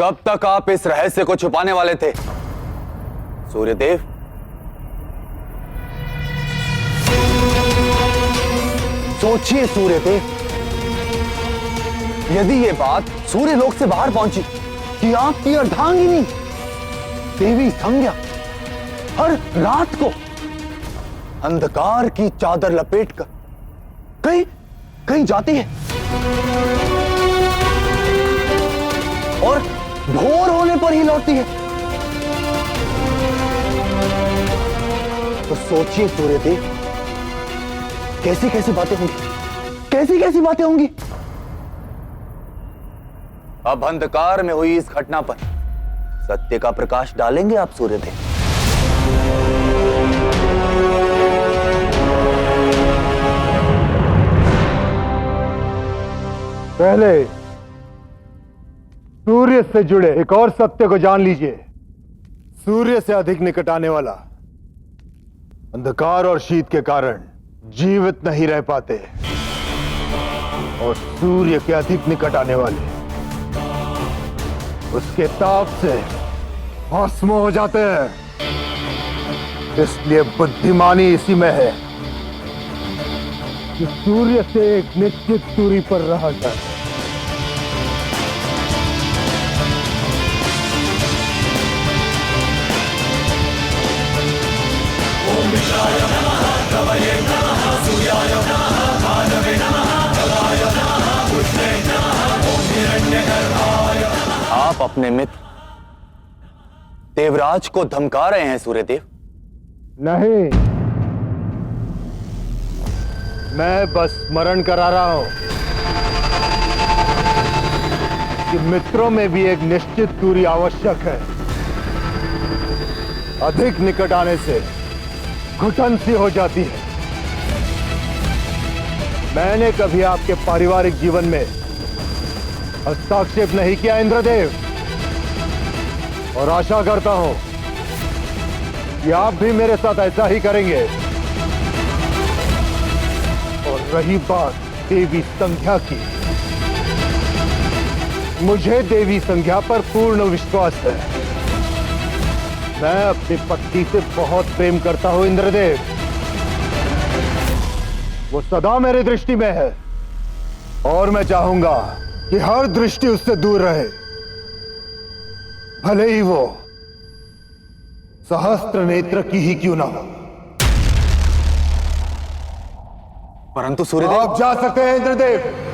कब तक आप इस रहस्य को छुपाने वाले थे सूर्यदेव? सोचिए सूर्यदेव, यदि ये बात सूर्यलोक से बाहर पहुंची कि आपकी अर्धांगिनी देवी संज्ञा हर रात को अंधकार की चादर लपेटकर कहीं कहीं जाती है और भोर होने पर ही लौटती है, तो सोचिए सूर्यदेव, कैसी कैसी बातें होंगी, कैसी कैसी बातें होंगी। अब अंधकार में हुई इस घटना पर सत्य का प्रकाश डालेंगे आप सूर्यदेव? पहले सूर्य से जुड़े एक और सत्य को जान लीजिए। सूर्य से अधिक निकट आने वाला अंधकार और शीत के कारण जीवित नहीं रह पाते, और सूर्य के अधिक निकट आने वाले उसके ताप से भस्म हो जाते हैं। इसलिए बुद्धिमानी इसी में है कि सूर्य से एक निश्चित दूरी पर रहा जाए। आप अपने मित्र देवराज को धमका रहे हैं सूर्यदेव? नहीं, मैं बस स्मरण करा रहा हूं कि मित्रों में भी एक निश्चित दूरी आवश्यक है। अधिक निकट आने से घुटन सी हो जाती है। मैंने कभी आपके पारिवारिक जीवन में हस्तक्षेप नहीं किया इंद्रदेव, और आशा करता हूं कि आप भी मेरे साथ ऐसा ही करेंगे। और रही बात देवी संज्ञा की, मुझे देवी संज्ञा पर पूर्ण विश्वास है। मैं अपनी पत्नी से बहुत प्रेम करता हूं इंद्रदेव, वो सदा मेरी दृष्टि में है, और मैं चाहूंगा कि हर दृष्टि उससे दूर रहे, भले ही वो सहस्त्र नेत्र की ही क्यों ना हो। परंतु सूर्यदेव, आप जा सकते हैं इंद्रदेव।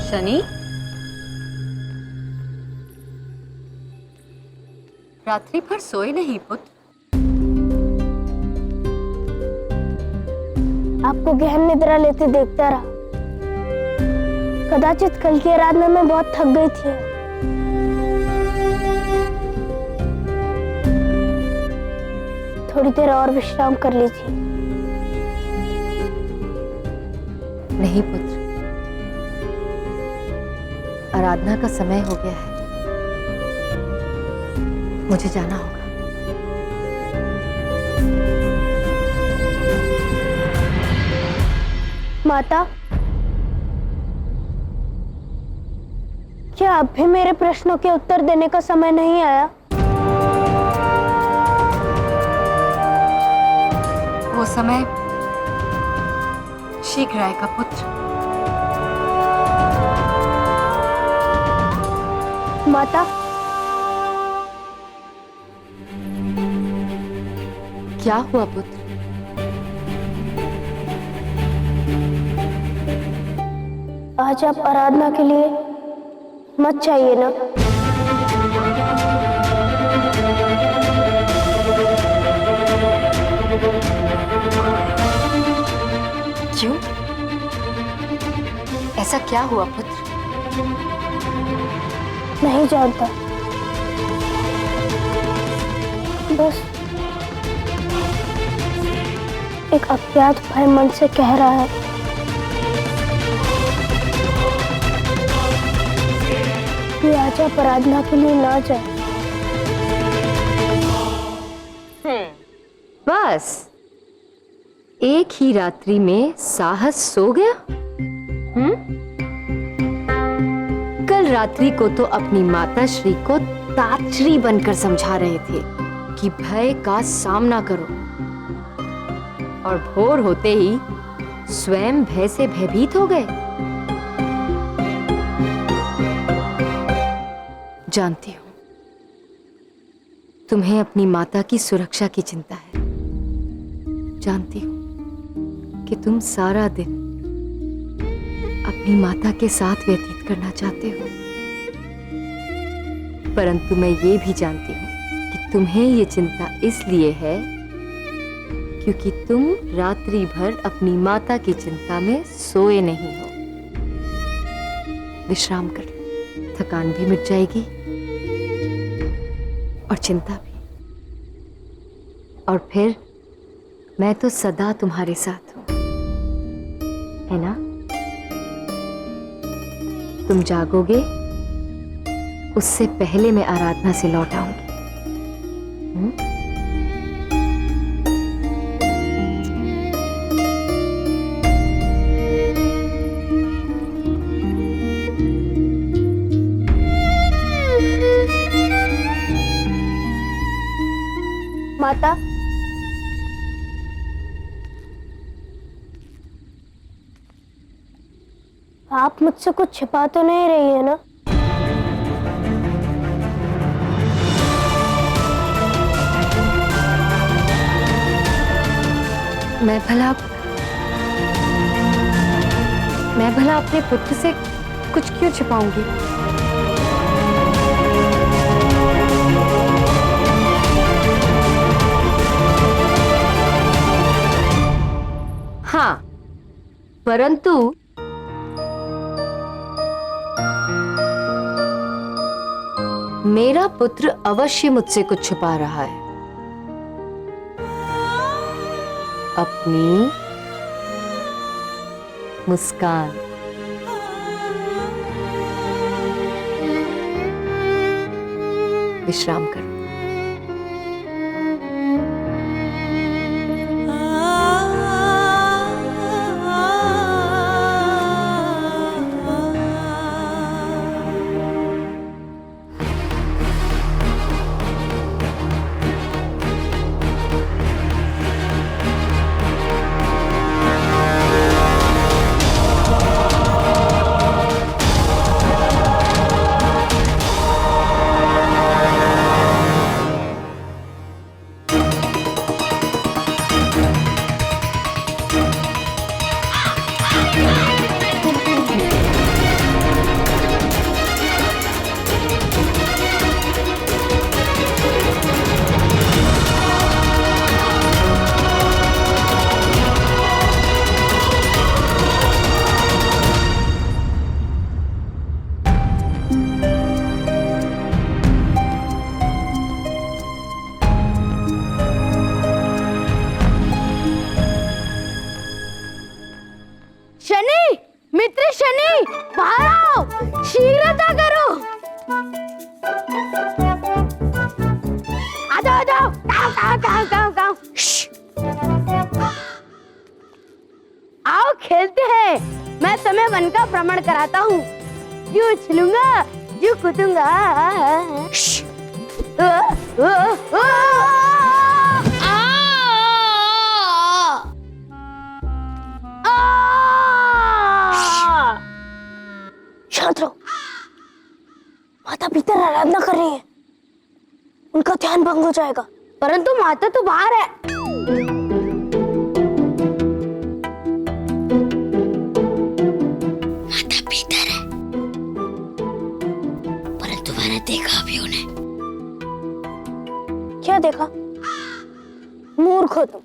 शनि, रात्रि भर सोए नहीं पुत्र? आपको गहन निद्रा लेते देखता रहा। कदाचित कल की आराधना में बहुत थक गई थी। थोड़ी देर और विश्राम कर लीजिए। नहीं पुत्र, आराधना का समय हो गया है, मुझे जाना होगा। माता, क्या अब भी मेरे प्रश्नों के उत्तर देने का समय नहीं आया? वो समय शीघ्र आएगा पुत्र। माता, क्या हुआ पुत्र? आज आप आराधना के लिए मत चाहिए ना? क्यों? ऐसा क्या हुआ पुत्र? नहीं जानता, बस एक अज्ञात भय मन से कह रहा है कि आज आप आराधना के लिए ना जाए। बस एक ही रात्रि में साहस सो गया? कल रात्रि को तो अपनी माता श्री को तात्री बनकर समझा रहे थे कि भय का सामना करो, और भोर होते ही स्वयं भय से भयभीत हो गए। जानती हूं तुम्हें अपनी माता की सुरक्षा की चिंता है। जानती हूं कि तुम सारा दिन अपनी माता के साथ व्यतीत करना चाहते हो, परंतु मैं ये भी जानती हूं कि तुम्हें ये चिंता इसलिए है क्योंकि तुम रात्रि भर अपनी माता की चिंता में सोए नहीं हो। विश्राम कर लो, थकान भी मिट जाएगी और चिंता भी। और फिर मैं तो सदा तुम्हारे साथ हूं, है ना? तुम जागोगे उससे पहले मैं आराधना से लौट आऊंगी। माता, आप मुझसे कुछ छिपा तो नहीं रही है ना? मैं भला अपने पुत्र से कुछ क्यों छिपाऊंगी? हाँ, परंतु मेरा पुत्र अवश्य मुझसे कुछ छुपा रहा है। अपनी मुस्कान। विश्राम करो। शनि, मित्र शनि, बाहर आओ, शीघ्रता करो। आ जाओ, आ जाओ, गाओ। आओ खेलते हैं। मैं तुम्हें वन का भ्रमण कराता हूँ। यूं उछलूंगा, यूं कूदूंगा। शांत रहो। माता भीतर आराधना कर रही है, उनका ध्यान भंग हो जाएगा। परंतु माता तो बाहर है। देखा? मूर्ख हो तुम।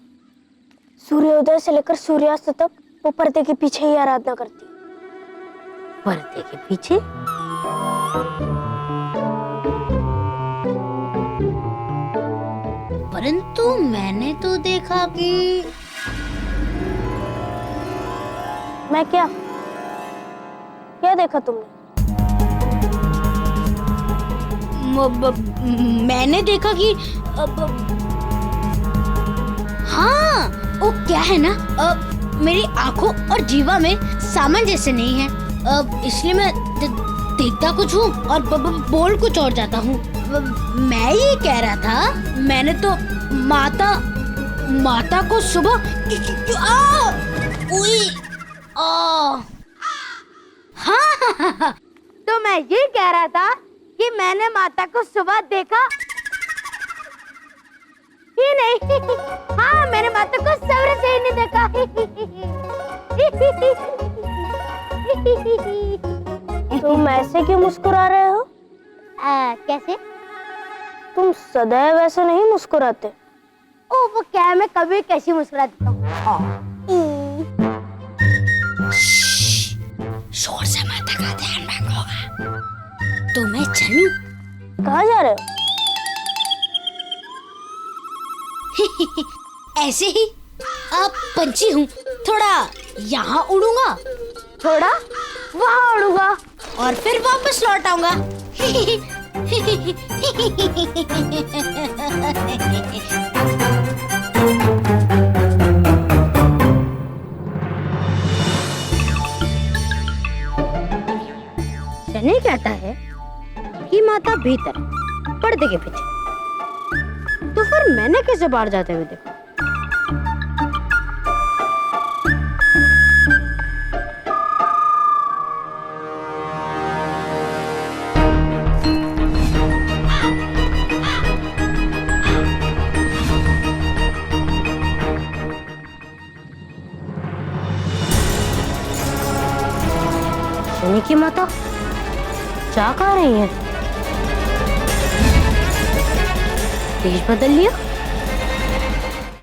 सूर्योदय से लेकर सूर्यास्त तक वो पर्दे के पीछे ही आराधना करती है। पर्दे के पीछे? परंतु मैंने तो देखा कि मैं क्या देखा तुमने? मैंने देखा कि हाँ, वो क्या है ना, मेरी आंखों और जीवा में सामंजस्य नहीं है, इसलिए मैं देखता कुछ हूँ और बोल कुछ और जाता हूँ। मैं ये कह रहा था, मैंने तो माता को सुबह हाँ, तो मैं ये कह रहा था कि मैंने माता को सुबह देखा ही नहीं। हाँ, मैंने माता को सवेरे से ही नहीं देखा। तुम ऐसे क्यों मुस्कुरा रहे हो? कैसे? तुम सदैव ऐसे नहीं मुस्कुराते। ओ, वो क्या है, मैं कभी कैसी मुस्कुरा देता हूँ। शोर से माता का ध्यान भंग होगा, तो मैं चलूं? कहाँ जा रहे हो? ऐसे ही, अब पंछी हूँ, थोड़ा यहाँ उड़ूंगा, थोड़ा वहाँ उड़ूंगा और फिर वापस लौट आऊंगा। शनि कहता है कि माता भीतर, पर्दे के पीछे, तो फिर मैंने कैसे बाहर जाते हुए देखा? शनि की माता क्या कह रही है? देश बदल लिया?